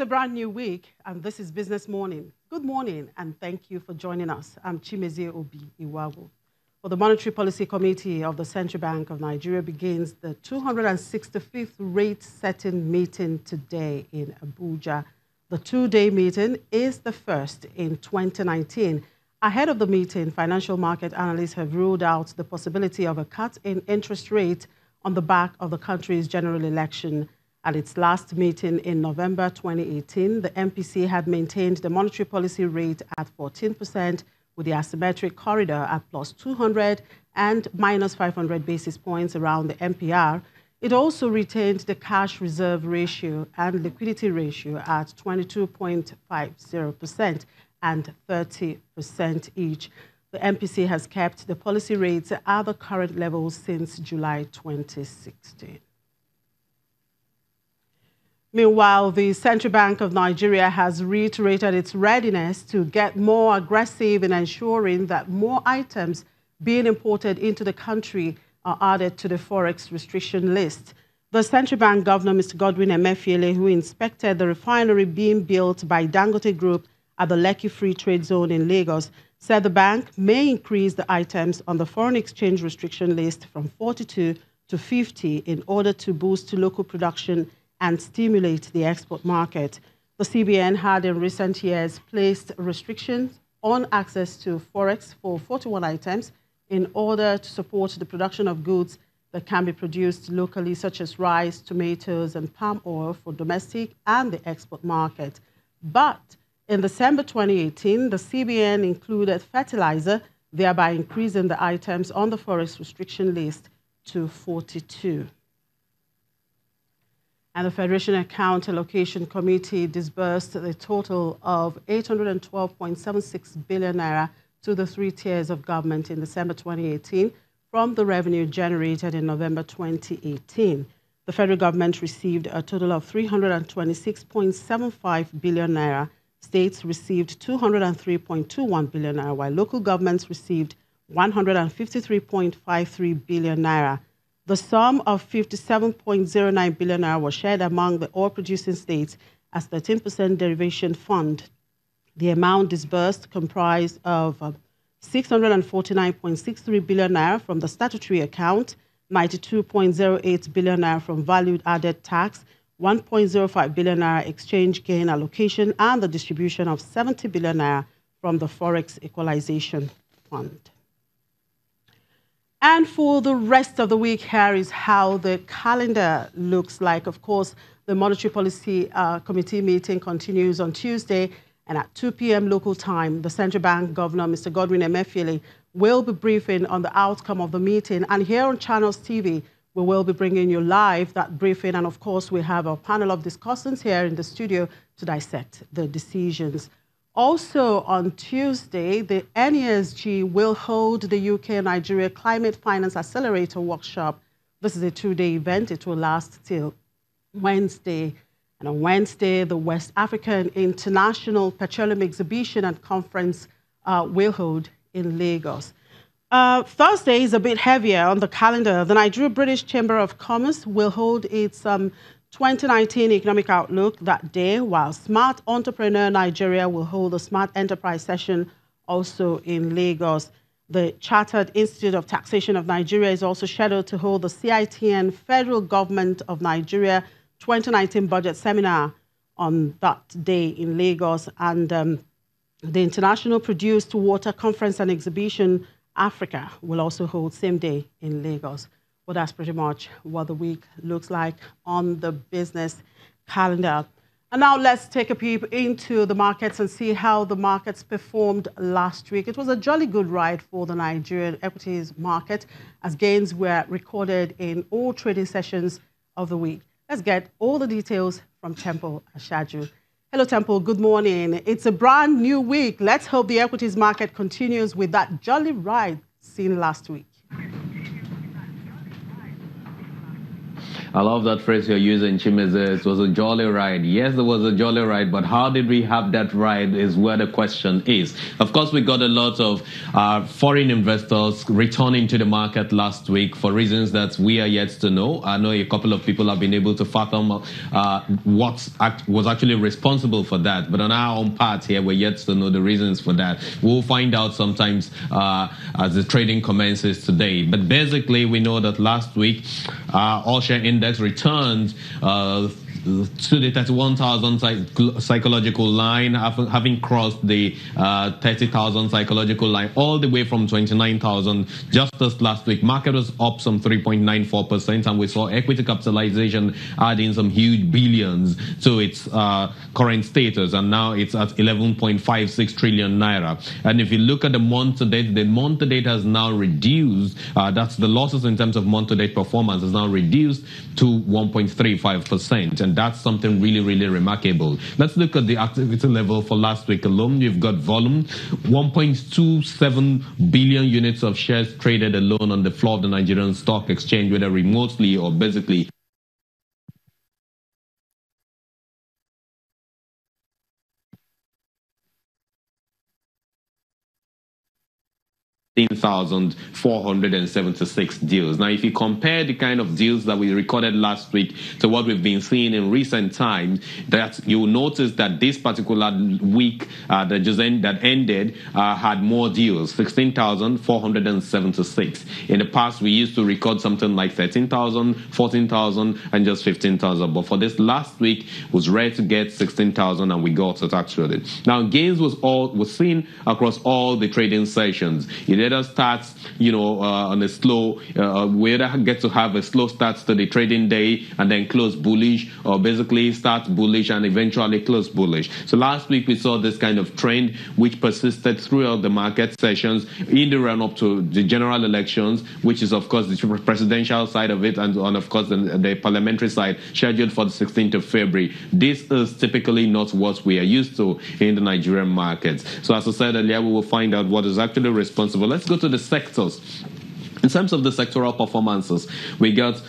a brand new week, and this is Business Morning. Good morning, and thank you for joining us. I'm Chimezie Obi Iwagu. Well, the Monetary Policy Committee of the Central Bank of Nigeria begins the 265th rate-setting meeting today in Abuja. The two-day meeting is the first in 2019. Ahead of the meeting, financial market analysts have ruled out the possibility of a cut in interest rate on the back of the country's general election. At its last meeting in November 2018, the MPC had maintained the monetary policy rate at 14%, with the asymmetric corridor at plus 200 and minus 500 basis points around the MPR. It also retained the cash reserve ratio and liquidity ratio at 22.50% and 30% each. The MPC has kept the policy rates at the current levels since July 2016. Meanwhile, the Central Bank of Nigeria has reiterated its readiness to get more aggressive in ensuring that more items being imported into the country are added to the forex restriction list. The Central Bank Governor, Mr. Godwin Emefiele, who inspected the refinery being built by Dangote Group at the Lekki Free Trade Zone in Lagos, said the bank may increase the items on the foreign exchange restriction list from 42 to 50 in order to boost local production and stimulate the export market. The CBN had in recent years placed restrictions on access to forex for 41 items in order to support the production of goods that can be produced locally, such as rice, tomatoes, and palm oil for domestic and the export market. But in December 2018, the CBN included fertilizer, thereby increasing the items on the forex restriction list to 42. And the Federation Account Allocation Committee disbursed a total of 812.76 billion naira to the three tiers of government in December 2018 from the revenue generated in November 2018. The federal government received a total of 326.75 billion naira. States received 203.21 billion naira, while local governments received 153.53 billion naira. The sum of 57.09 billion naira was shared among the oil-producing states as 13% derivation fund. The amount disbursed comprised of 649.63 billion naira from the statutory account, 92.08 billion naira from value-added tax, 1.05 billion naira exchange gain allocation, and the distribution of 70 billion naira from the Forex Equalization Fund. And for the rest of the week, here is how the calendar looks like. Of course, the Monetary Policy Committee meeting continues on Tuesday, and at 2 p.m. local time, the Central Bank Governor, Mr. Godwin Emefiele, will be briefing on the outcome of the meeting. And here on Channels TV, we will be bringing you live that briefing. And of course, we have a panel of discussants here in the studio to dissect the decisions. Also on Tuesday, the NASD will hold the UK-Nigeria Climate Finance Accelerator Workshop. This is a two-day event. It will last till Wednesday. And on Wednesday, the West African International Petroleum Exhibition and Conference will hold in Lagos. Thursday is a bit heavier on the calendar. The Nigeria-British Chamber of Commerce will hold its 2019 Economic Outlook that day, while Smart Entrepreneur Nigeria will hold a Smart Enterprise session also in Lagos. The Chartered Institute of Taxation of Nigeria is also scheduled to hold the CITN Federal Government of Nigeria 2019 Budget Seminar on that day in Lagos. And the International Produced Water Conference and Exhibition Africa will also hold same day in Lagos. Well, that's pretty much what the week looks like on the business calendar. And now let's take a peep into the markets and see how the markets performed last week. It was a jolly good ride for the Nigerian equities market as gains were recorded in all trading sessions of the week. Let's get all the details from Temple Ashaju. Hello, Temple. Good morning. It's a brand new week. Let's hope the equities market continues with that jolly ride seen last week. I love that phrase you're using, Chimeze. It was a jolly ride. Yes, it was a jolly ride, but how did we have that ride is where the question is. Of course, we got a lot of foreign investors returning to the market last week for reasons that we are yet to know. I know a couple of people have been able to fathom what was actually responsible for that, but on our own part here, we're yet to know the reasons for that. We'll find out sometimes as the trading commences today. But basically, we know that last week, all share index returned to the 31,000 psychological line, having crossed the 30,000 psychological line all the way from 29,000 just this last week. Market was up some 3.94%, and we saw equity capitalization adding some huge billions to its current status, and now it's at 11.56 trillion naira. And if you look at the month to date has now reduced. That's the losses in terms of month to date performance is now reduced to 1.35%. And that's something really, really remarkable. Let's look at the activity level for last week alone. You've got volume, 1.27 billion units of shares traded alone on the floor of the Nigerian Stock Exchange, whether remotely or basically. $10,476 deals. Now, if you compare the kind of deals that we recorded last week to what we've been seeing in recent times, that you'll notice that this particular week that ended had more deals, 16,476. In the past, we used to record something like 13,000, 14,000, and just 15,000. But for this last week, it was rare to get 16,000, and we got it actually. Now, gains was seen across all the trading sessions. It either starts, on a slow, we either get to have a slow start to the trading day and then close bullish, or basically start bullish and eventually close bullish. So last week we saw this kind of trend which persisted throughout the market sessions in the run up to the general elections, which is of course the presidential side of it, and of course the parliamentary side scheduled for the 16th of February. This is typically not what we are used to in the Nigerian markets. So as I said earlier, we will find out what is actually responsible. Let's go to the sectors. In terms of the sectoral performances, we got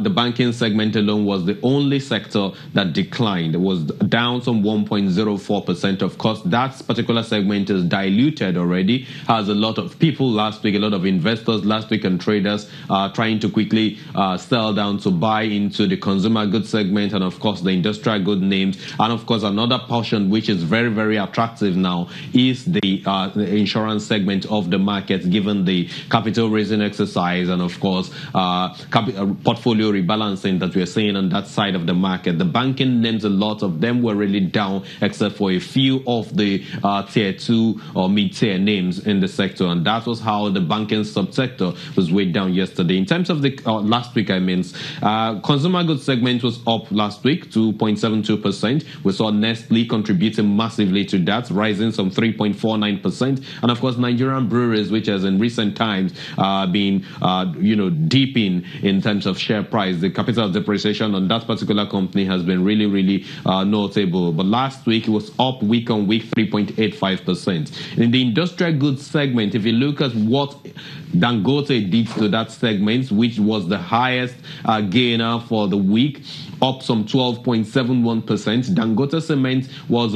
the banking segment alone was the only sector that declined. It was down some 1.04%. Of course, that particular segment is diluted already, has a lot of people last week, a lot of investors last week and traders trying to quickly sell down to buy into the consumer goods segment and, of course, the industrial good names. And, of course, another portion which is very, very attractive now is the insurance segment of the market, given the capital raising exercise and, of course, portfolio rebalancing that we're seeing on that side of the market. The banking names, a lot of them were really down, except for a few of the tier 2 or mid-tier names in the sector, and that was how the banking subsector was weighed down yesterday. In terms of the last week, consumer goods segment was up last week, 2.72%. We saw Nestle contributing massively to that, rising some 3.49%, and of course Nigerian breweries, which has in recent times been deeping in terms of share price. The capital depreciation on that particular company has been really, really notable. But last week it was up week on week 3.85%. In the industrial goods segment, if you look at what Dangote did to that segment, which was the highest gainer for the week, up some 12.71%. Dangote Cement was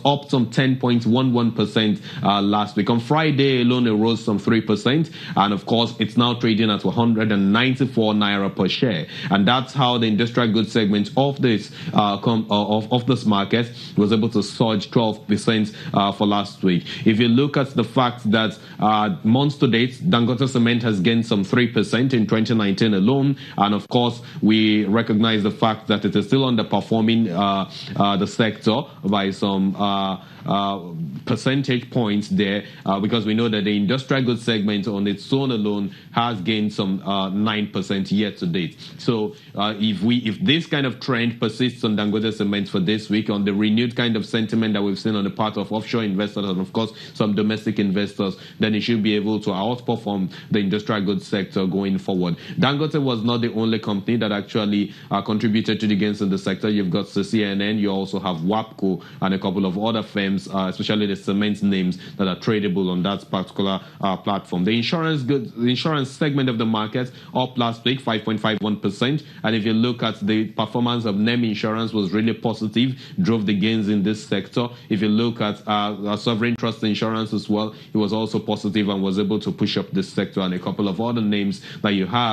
up some 10.11% last week. On Friday alone, it rose some 3%, and of course, it's now trading at 194 naira per share. And that's how the industrial goods segment of this of this market was able to surge 12% for last week. If you look at the fact that months to date, Dangote Cement has gained some 3% in 2019 alone, and of course, we recognize the fact that it is still underperforming the sector by some percentage points there, because we know that the industrial goods segment on its own alone has gained some 9% year to date. So if this kind of trend persists on Dangote Cement for this week, on the renewed kind of sentiment that we've seen on the part of offshore investors and of course some domestic investors, then it should be able to outperform the industrial goods sector going forward. Dangote was not the only company that actually contributed contributed to the gains in the sector. You've got CNN, you also have WAPCO and a couple of other firms, especially the cement names that are tradable on that particular platform. The insurance segment of the market up last week, 5.51%. And if you look at the performance of NEM Insurance, was really positive, drove the gains in this sector. If you look at Sovereign Trust Insurance as well, it was also positive and was able to push up this sector, and a couple of other names that you have